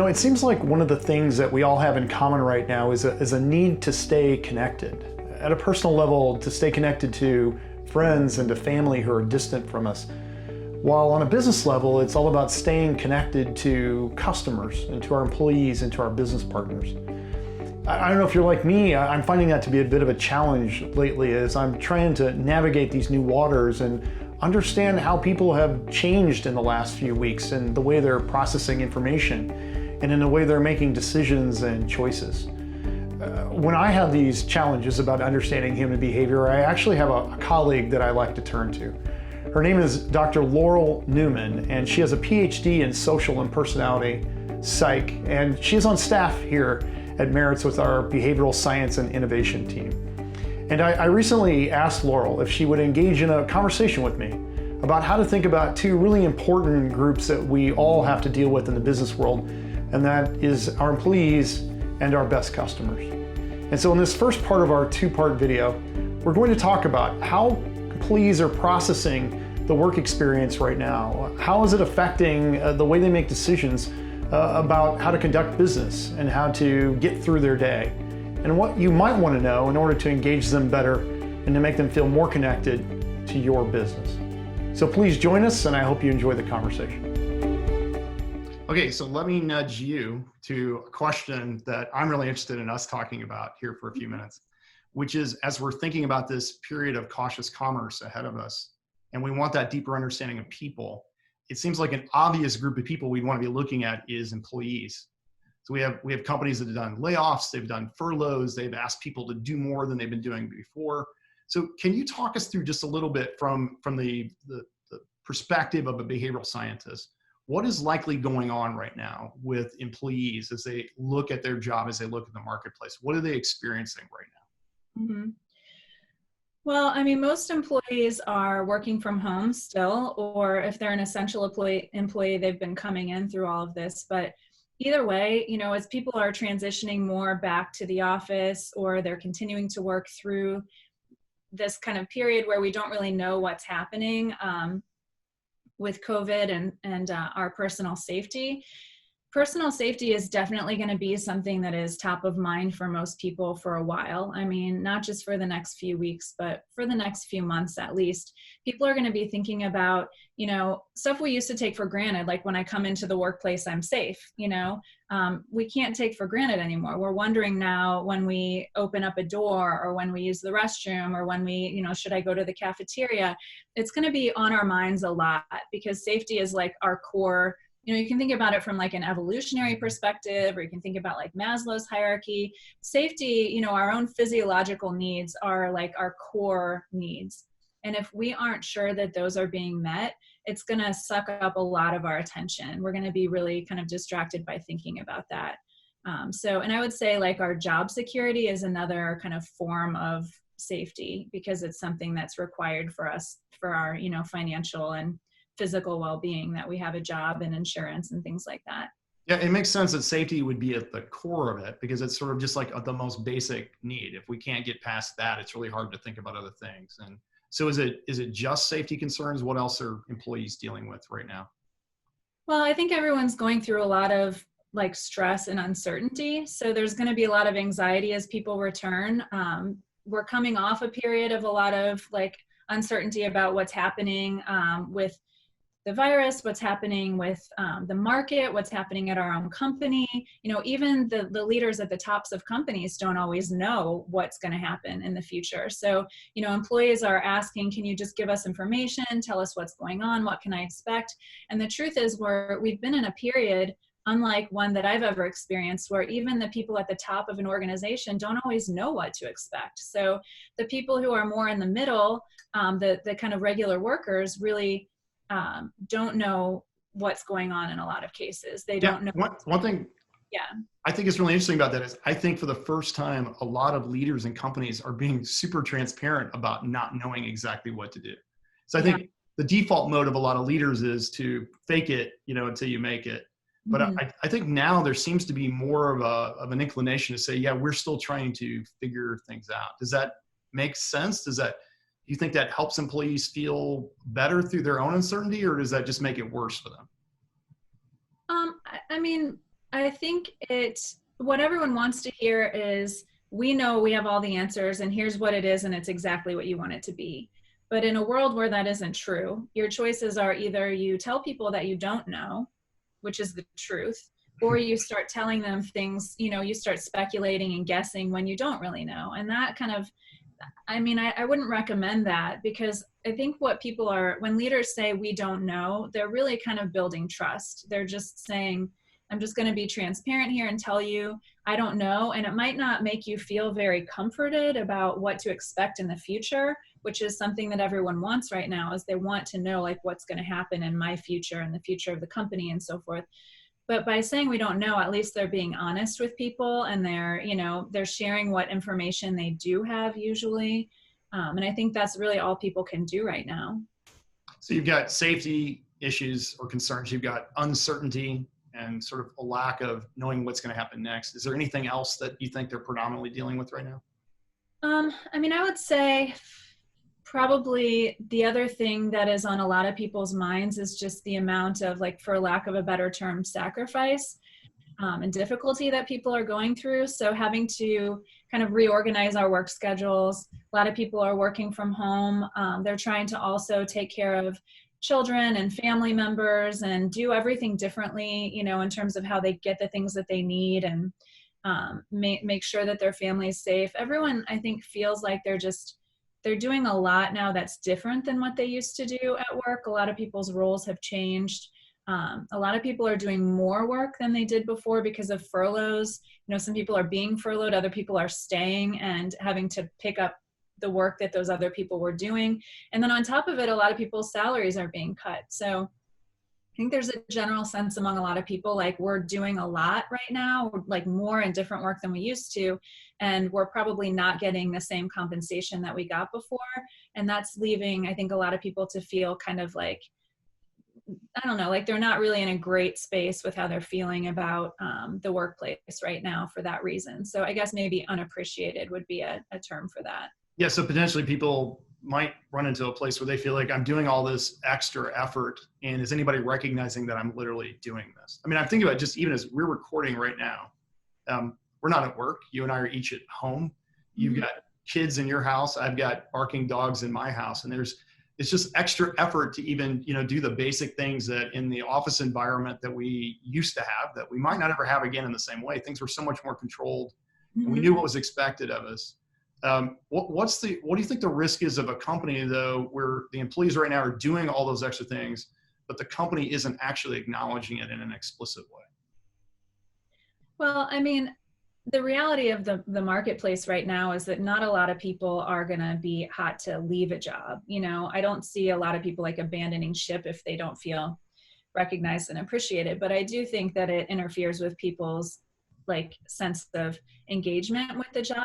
It seems like one of the things that we all have in common right now is a need to stay connected. At a personal level, to stay connected to friends and to family who are distant from us. While on a business level, it's all about staying connected to customers and to our employees and to our business partners. I don't know if you're like me, I'm finding that to be a bit of a challenge lately as I'm trying to navigate these new waters and understand how people have changed in the last few weeks and the way they're processing information and in the way they're making decisions and choices. When I have these challenges about understanding human behavior, I actually have a colleague that I like to turn to. Her name is Dr. Laurel Newman, and she has a PhD in social and personality psych, and she's on staff here at Merits with our behavioral science and innovation team. And I recently asked Laurel if she would engage in a conversation with me about how to think about two really important groups that we all have to deal with in the business world, and that is our employees and our best customers. And so in this first part of our two-part video, we're going to talk about how employees are processing the work experience right now. How is it affecting the way they make decisions about how to conduct business and how to get through their day, and what you might want to know in order to engage them better and to make them feel more connected to your business. So please join us, and I hope you enjoy the conversation. Okay, so let me nudge you to a question that I'm really interested in us talking about here for a few minutes, which is, as we're thinking about this period of cautious commerce ahead of us, and we want that deeper understanding of people, it seems like an obvious group of people we'd want to be looking at is employees. So we have companies that have done layoffs, they've done furloughs, they've asked people to do more than they've been doing before. So can you talk us through just a little bit from the perspective of a behavioral scientist? What is likely going on right now with employees as they look at their job, as they look at the marketplace? What are they experiencing right now? Mm-hmm. Well, I mean, most employees are working from home still, or if they're an essential employee, they've been coming in through all of this. But either way, as people are transitioning more back to the office, or they're continuing to work through this kind of period where we don't really know what's happening with COVID and our personal safety. Personal safety is definitely going to be something that is top of mind for most people for a while. I mean, not just for the next few weeks, but for the next few months at least. People are going to be thinking about, stuff we used to take for granted, like when I come into the workplace, I'm safe. We can't take for granted anymore. We're wondering now when we open up a door, or when we use the restroom, or when we, should I go to the cafeteria? It's going to be on our minds a lot, because safety is like our core. You can think about it from like an evolutionary perspective, or you can think about like Maslow's hierarchy. Safety, our own physiological needs are like our core needs. And if we aren't sure that those are being met, it's going to suck up a lot of our attention. We're going to be really kind of distracted by thinking about that. And I would say like our job security is another kind of form of safety, because it's something that's required for us, for our, financial and physical well-being, that we have a job and insurance and things like that. Yeah, it makes sense that safety would be at the core of it, because it's sort of just like the most basic need. If we can't get past that, it's really hard to think about other things. And so is it just safety concerns? What else are employees dealing with right now? Well, I think everyone's going through a lot of like stress and uncertainty. So there's going to be a lot of anxiety as people return. We're coming off a period of a lot of like uncertainty about what's happening with the virus, what's happening with the market, what's happening at our own company. Even the leaders at the tops of companies don't always know what's going to happen in the future. So, employees are asking, can you just give us information? Tell us what's going on. What can I expect? And the truth is we've been in a period unlike one that I've ever experienced, where even the people at the top of an organization don't always know what to expect. So the people who are more in the middle, the kind of regular workers, really don't know what's going on in a lot of cases. They don't know. One thing I think is really interesting about that is I think for the first time, a lot of leaders and companies are being super transparent about not knowing exactly what to do. So I think the default mode of a lot of leaders is to fake it, until you make it. But I think now there seems to be more of an inclination to say, yeah, we're still trying to figure things out. Does that make sense? Do you think that helps employees feel better through their own uncertainty, or does that just make it worse for them? I mean, I think what everyone wants to hear is, we know we have all the answers and here's what it is and it's exactly what you want it to be. But in a world where that isn't true, your choices are either you tell people that you don't know, which is the truth, or you start telling them things, you start speculating and guessing when you don't really know. And that kind of, I wouldn't recommend that, because I think what people are, when leaders say we don't know, they're really kind of building trust. They're just saying, I'm just going to be transparent here and tell you I don't know. And it might not make you feel very comforted about what to expect in the future, which is something that everyone wants right now, is they want to know like what's going to happen in my future and the future of the company and so forth. But by saying we don't know, at least they're being honest with people, and they're sharing what information they do have usually. And I think that's really all people can do right now. So you've got safety issues or concerns, you've got uncertainty and sort of a lack of knowing what's going to happen next. Is there anything else that you think they're predominantly dealing with right now? I would say probably the other thing that is on a lot of people's minds is just the amount of, like, for lack of a better term, sacrifice and difficulty that people are going through. So having to kind of reorganize our work schedules. A lot of people are working from home. They're trying to also take care of children and family members and do everything differently, in terms of how they get the things that they need, and make sure that their family is safe. Everyone, I think, feels like they're doing a lot now that's different than what they used to do at work. A lot of people's roles have changed. A lot of people are doing more work than they did before because of furloughs. Some people are being furloughed, other people are staying and having to pick up the work that those other people were doing. And then on top of it, a lot of people's salaries are being cut. So I think there's a general sense among a lot of people, like, we're doing a lot right now, like more and different work than we used to, and we're probably not getting the same compensation that we got before. And that's leaving, I think, a lot of people to feel kind of like, I don't know, like they're not really in a great space with how they're feeling about the workplace right now for that reason. So I guess maybe unappreciated would be a term for that. Yeah, so potentially people might run into a place where they feel like, I'm doing all this extra effort, and is anybody recognizing that I'm literally doing this? I mean, I'm thinking about, just even as we're recording right now, we're not at work. You and I are each at home. You've got kids in your house. I've got barking dogs in my house, and it's just extra effort to even, do the basic things that in the office environment that we used to have, that we might not ever have again in the same way. Things were so much more controlled, and we knew what was expected of us. What do you think the risk is of a company, though, where the employees right now are doing all those extra things, but the company isn't actually acknowledging it in an explicit way? Well, the reality of the marketplace right now is that not a lot of people are going to be hot to leave a job. I don't see a lot of people like abandoning ship if they don't feel recognized and appreciated. But I do think that it interferes with people's like sense of engagement with the job.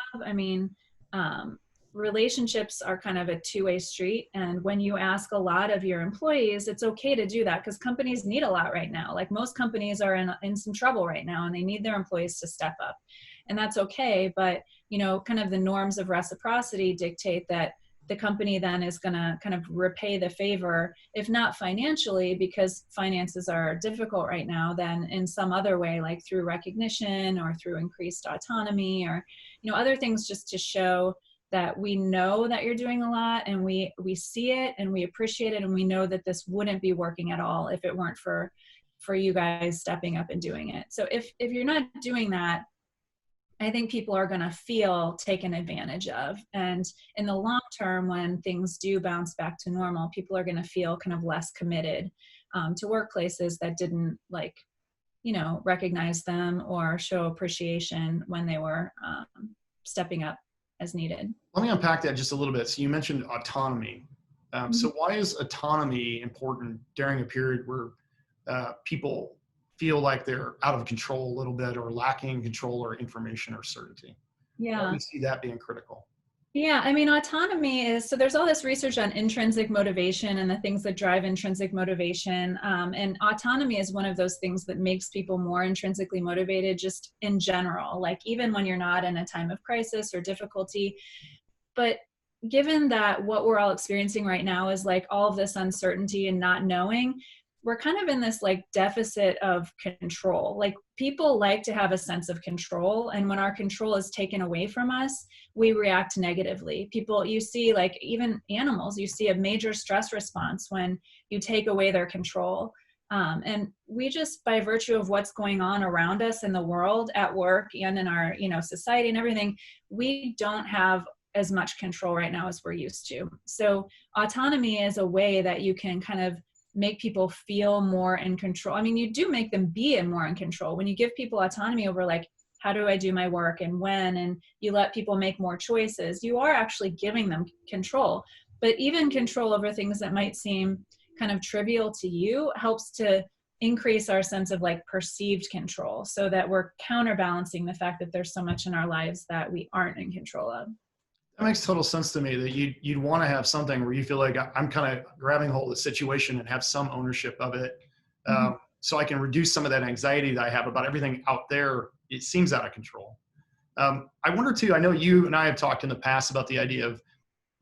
Relationships are kind of a two-way street. And when you ask a lot of your employees, it's okay to do that, because companies need a lot right now. Like, most companies are in some trouble right now, and they need their employees to step up. And that's okay. But, kind of the norms of reciprocity dictate that the company then is going to kind of repay the favor, if not financially, because finances are difficult right now, then in some other way, like through recognition or through increased autonomy, or, other things, just to show that we know that you're doing a lot, and we see it and we appreciate it, and we know that this wouldn't be working at all if it weren't for you guys stepping up and doing it. So if you're not doing that, I think people are going to feel taken advantage of. And in the long term, when things do bounce back to normal, people are going to feel kind of less committed to workplaces that didn't recognize them or show appreciation when they were stepping up as needed. Let me unpack that just a little bit. So you mentioned autonomy. So why is autonomy important during a period where people feel like they're out of control a little bit, or lacking control or information or certainty? Yeah. We see that being critical. Yeah, autonomy is, so there's all this research on intrinsic motivation and the things that drive intrinsic motivation. And autonomy is one of those things that makes people more intrinsically motivated just in general, like even when you're not in a time of crisis or difficulty. But given that what we're all experiencing right now is like all of this uncertainty and not knowing, we're kind of in this like deficit of control. Like people like to have a sense of control. And when our control is taken away from us, we react negatively. People, you see, like even animals, you see a major stress response when you take away their control. And we just, by virtue of what's going on around us in the world, at work and in our, society and everything, we don't have as much control right now as we're used to. So autonomy is a way that you can kind of make people feel more in control. I mean, you do make them be more in control when you give people autonomy over like, how do I do my work and when, and you let people make more choices. You are actually giving them control. But even control over things that might seem kind of trivial to you helps to increase our sense of like perceived control, so that we're counterbalancing the fact that there's so much in our lives that we aren't in control of. That makes total sense to me, that you'd want to have something where you feel like I'm kind of grabbing hold of the situation and have some ownership of it. So I can reduce some of that anxiety that I have about everything out there. It seems out of control. I wonder too, I know you and I have talked in the past about the idea of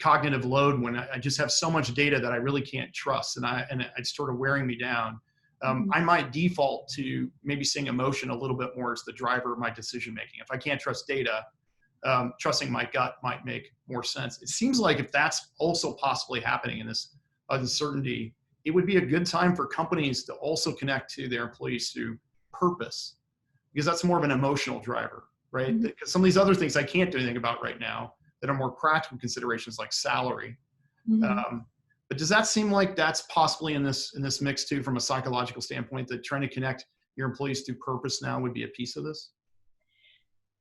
cognitive load, when I just have so much data that I really can't trust, and it's sort of wearing me down. I might default to maybe seeing emotion a little bit more as the driver of my decision making. If I can't trust data, trusting my gut might make more sense. It seems like if that's also possibly happening in this uncertainty, it would be a good time for companies to also connect to their employees through purpose, because that's more of an emotional driver, right? Because some of these other things I can't do anything about right now that are more practical considerations like salary. But does that seem like that's possibly in this mix too, from a psychological standpoint, that trying to connect your employees through purpose now would be a piece of this?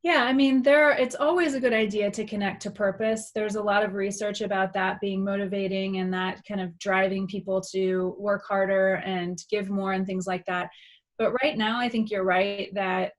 Yeah, I mean, it's always a good idea to connect to purpose. There's a lot of research about that being motivating and that kind of driving people to work harder and give more and things like that. But right now, I think you're right that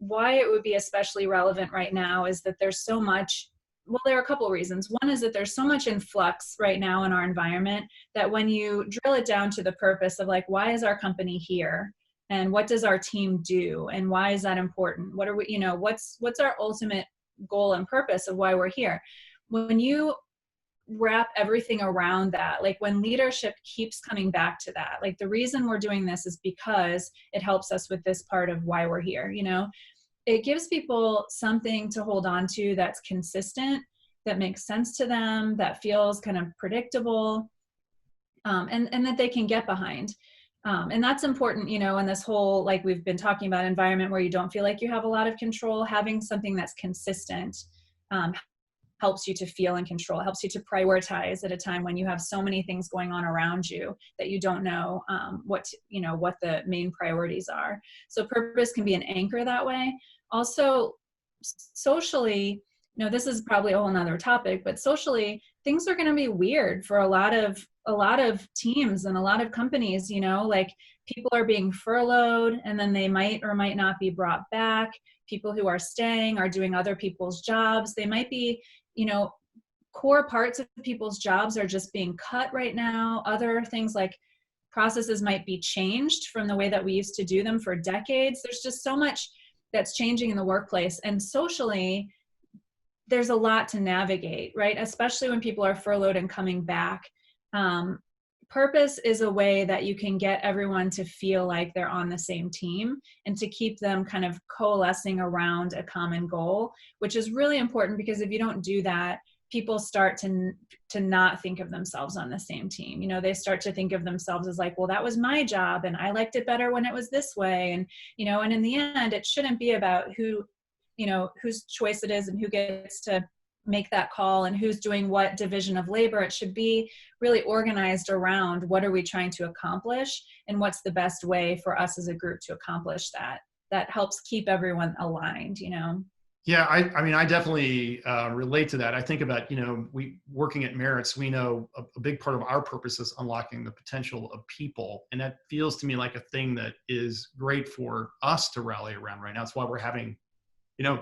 why it would be especially relevant right now is that there's so much. Well, there are a couple of reasons. One is that there's so much in flux right now in our environment that when you drill it down to the purpose of like, why is our company here? And what does our team do? And why is that important? What are we, what's our ultimate goal and purpose of why we're here? When you wrap everything around that, like when leadership keeps coming back to that, like the reason we're doing this is because it helps us with this part of why we're here, it gives people something to hold on to that's consistent, that makes sense to them, that feels kind of predictable, and that they can get behind. And that's important, in this whole, like we've been talking about, environment where you don't feel like you have a lot of control. Having something that's consistent helps you to feel in control, helps you to prioritize at a time when you have so many things going on around you that you don't know what the main priorities are. So purpose can be an anchor that way. Also, socially, this is probably a whole nother topic, but socially, things are going to be weird for a lot of teams and a lot of companies, like people are being furloughed and then they might or might not be brought back. People who are staying are doing other people's jobs. They might be, core parts of people's jobs are just being cut right now. Other things like processes might be changed from the way that we used to do them for decades. There's just so much that's changing in the workplace, and socially, there's a lot to navigate, right? Especially when people are furloughed and coming back. Purpose is a way that you can get everyone to feel like they're on the same team and to keep them kind of coalescing around a common goal, which is really important, because if you don't do that, people start to not think of themselves on the same team. They start to think of themselves as like, well, that was my job and I liked it better when it was this way. And, and in the end, it shouldn't be about whose choice it is and who gets to make that call and who's doing what division of labor. It should be really organized around what are we trying to accomplish and what's the best way for us as a group to accomplish that. That helps keep everyone aligned, Yeah, I mean, I definitely relate to that. I think about, we working at Merits, we know a big part of our purpose is unlocking the potential of people. And that feels to me like a thing that is great for us to rally around right now. That's why we're having,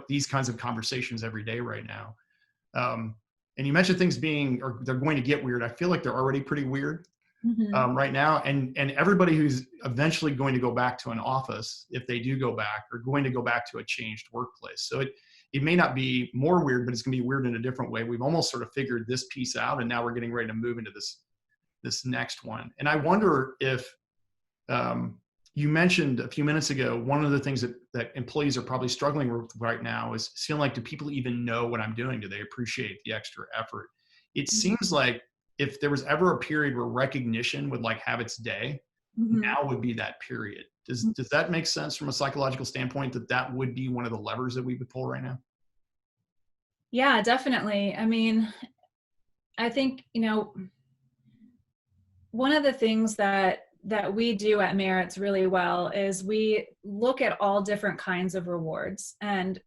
these kinds of conversations every day right now. And you mentioned things they're going to get weird. I feel like they're already pretty weird right now. And everybody who's eventually going to go back to an office, if they do go back, are going to go back to a changed workplace. So it may not be more weird, but it's going to be weird in a different way. We've almost sort of figured this piece out, and now we're getting ready to move into this this next one. And I wonder if, you mentioned a few minutes ago, one of the things that employees are probably struggling with right now is feeling like, do people even know what I'm doing? Do they appreciate the extra effort? It seems like if there was ever a period where recognition would like have its day, Mhm. now would be that period. Does that make sense from a psychological standpoint, that that would be one of the levers that we would pull right now? Yeah, definitely. I mean, I think, one of the things that we do at Merits really well is we look at all different kinds of rewards, and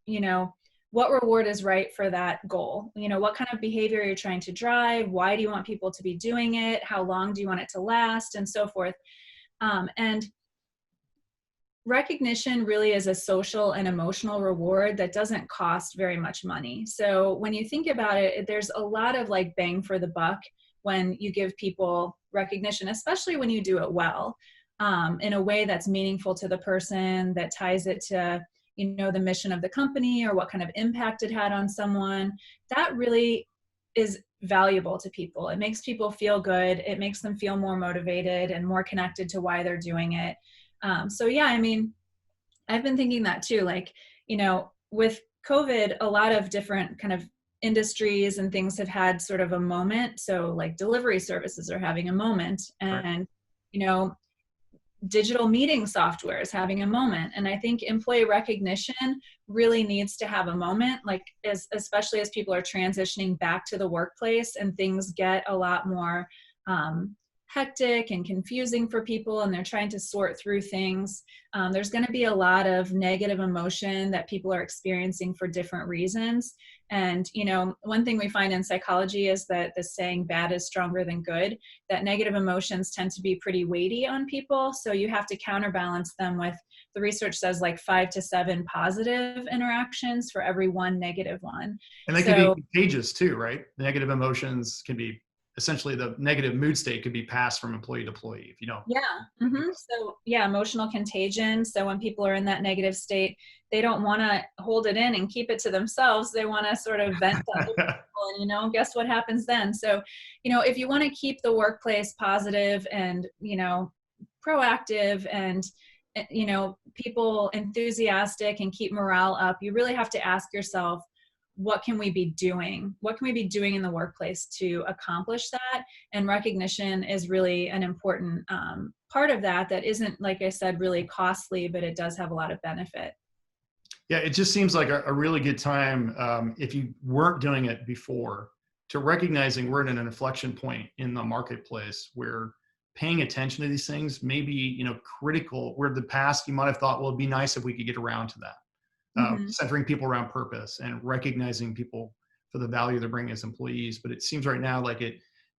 what reward is right for that goal. What kind of behavior you're trying to drive, why do you want people to be doing it, how long do you want it to last, and so forth. And recognition really is a social and emotional reward that doesn't cost very much money. So when you think about it, there's a lot of like bang for the buck when you give people recognition, especially when you do it well, in a way that's meaningful to the person, that ties it to the mission of the company or what kind of impact it had on someone. That really is valuable to people. It makes people feel good. It makes them feel more motivated and more connected to why they're doing it. So yeah, I mean, I've been thinking that too. Like, with COVID, a lot of different kind of industries and things have had sort of a moment. So like delivery services are having a moment, Right. and you know, digital meeting software is having a moment. And I think employee recognition really needs to have a moment, like especially as people are transitioning back to the workplace and things get a lot more hectic and confusing for people, and they're trying to sort through things. There's going to be a lot of negative emotion that people are experiencing for different reasons. And, one thing we find in psychology is that the saying bad is stronger than good, that negative emotions tend to be pretty weighty on people. So you have to counterbalance them with, the research says, like 5 to 7 positive interactions for every one negative one. And they can be So contagious too, right? Negative emotions can be, essentially the negative mood state could be passed from employee to employee if you don't. yeah. So yeah, emotional contagion. So when people are in that negative state, they don't want to hold it in and keep it to themselves. They want to sort of vent to other people, and guess what happens then? So, if you want to keep the workplace positive and, proactive and, people enthusiastic and keep morale up, you really have to ask yourself, what can we be doing? What can we be doing in the workplace to accomplish that? And recognition is really an important part of that isn't, like I said, really costly, but it does have a lot of benefit. Yeah, it just seems like a really good time, if you weren't doing it before, to recognizing we're at an inflection point in the marketplace where paying attention to these things may be, critical, where the past you might have thought, well, it'd be nice if we could get around to that. Hmm. Centering people around purpose and recognizing people for the value they're bringing as employees. But it seems right now like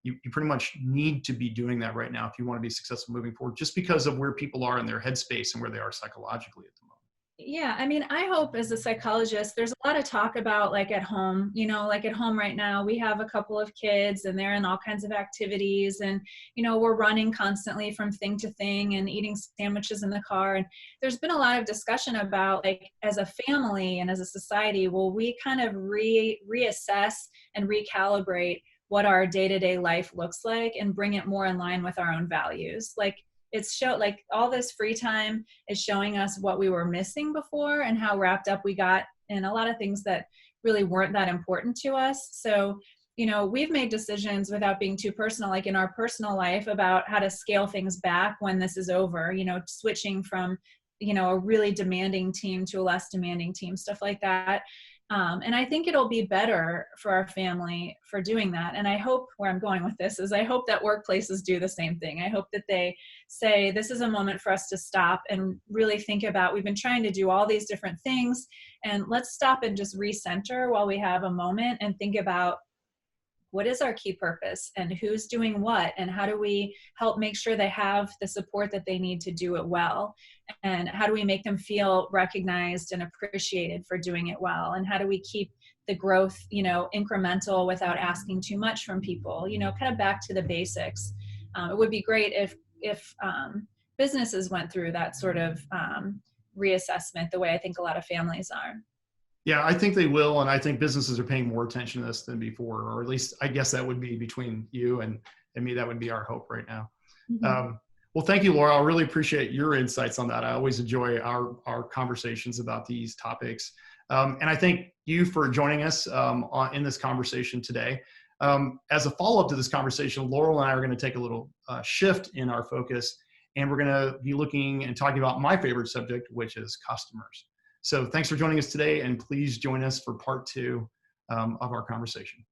you pretty much need to be doing that right now if you want to be successful moving forward, just because of where people are in their headspace and where they are psychologically at the moment. Yeah, I mean, I hope as a psychologist, there's a lot of talk about like at home, like at home right now, we have a couple of kids and they're in all kinds of activities, and, we're running constantly from thing to thing and eating sandwiches in the car. And there's been a lot of discussion about, like, as a family and as a society, will we kind of reassess and recalibrate what our day-to-day life looks like and bring it more in line with our own values. Like all this free time is showing us what we were missing before and how wrapped up we got in a lot of things that really weren't that important to us. So, we've made decisions, without being too personal, like in our personal life, about how to scale things back when this is over, switching from, a really demanding team to a less demanding team, stuff like that. And I think it'll be better for our family for doing that. And I hope, where I'm going with this is, I hope that workplaces do the same thing. I hope that they say, this is a moment for us to stop and really think about, we've been trying to do all these different things, and let's stop and just recenter while we have a moment and think about, what is our key purpose and who's doing what, and how do we help make sure they have the support that they need to do it well, and how do we make them feel recognized and appreciated for doing it well, and how do we keep the growth incremental without asking too much from people, kind of back to the basics. It would be great if businesses went through that sort of reassessment the way I think a lot of families are. Yeah, I think they will. And I think businesses are paying more attention to this than before, or at least I guess that would be between you and And me, that would be our hope right now. Mhm. Well, thank you, Laura. I really appreciate your insights on that. I always enjoy our conversations about these topics. And I thank you for joining us in this conversation today. As a follow-up to this conversation, Laurel and I are going to take a little shift in our focus, and we're going to be looking and talking about my favorite subject, which is customers. So thanks for joining us today, and please join us for part 2 of our conversation.